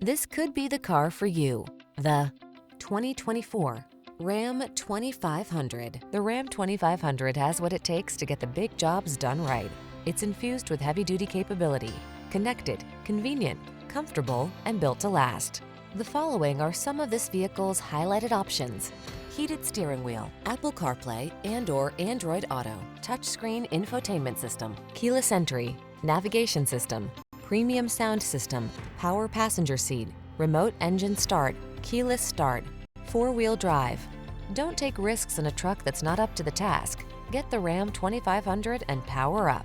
This could be the car for you. The 2024 Ram 2500. The Ram 2500 has what it takes to get the big jobs done right. It's infused with heavy-duty capability, connected, convenient, comfortable, and built to last. The following are some of this vehicle's highlighted options: heated steering wheel, Apple CarPlay and/or Android Auto, touchscreen infotainment system, keyless entry, navigation system, premium sound system, power passenger seat, remote engine start, keyless start, four-wheel drive. Don't take risks in a truck that's not up to the task. Get the Ram 2500 and power up.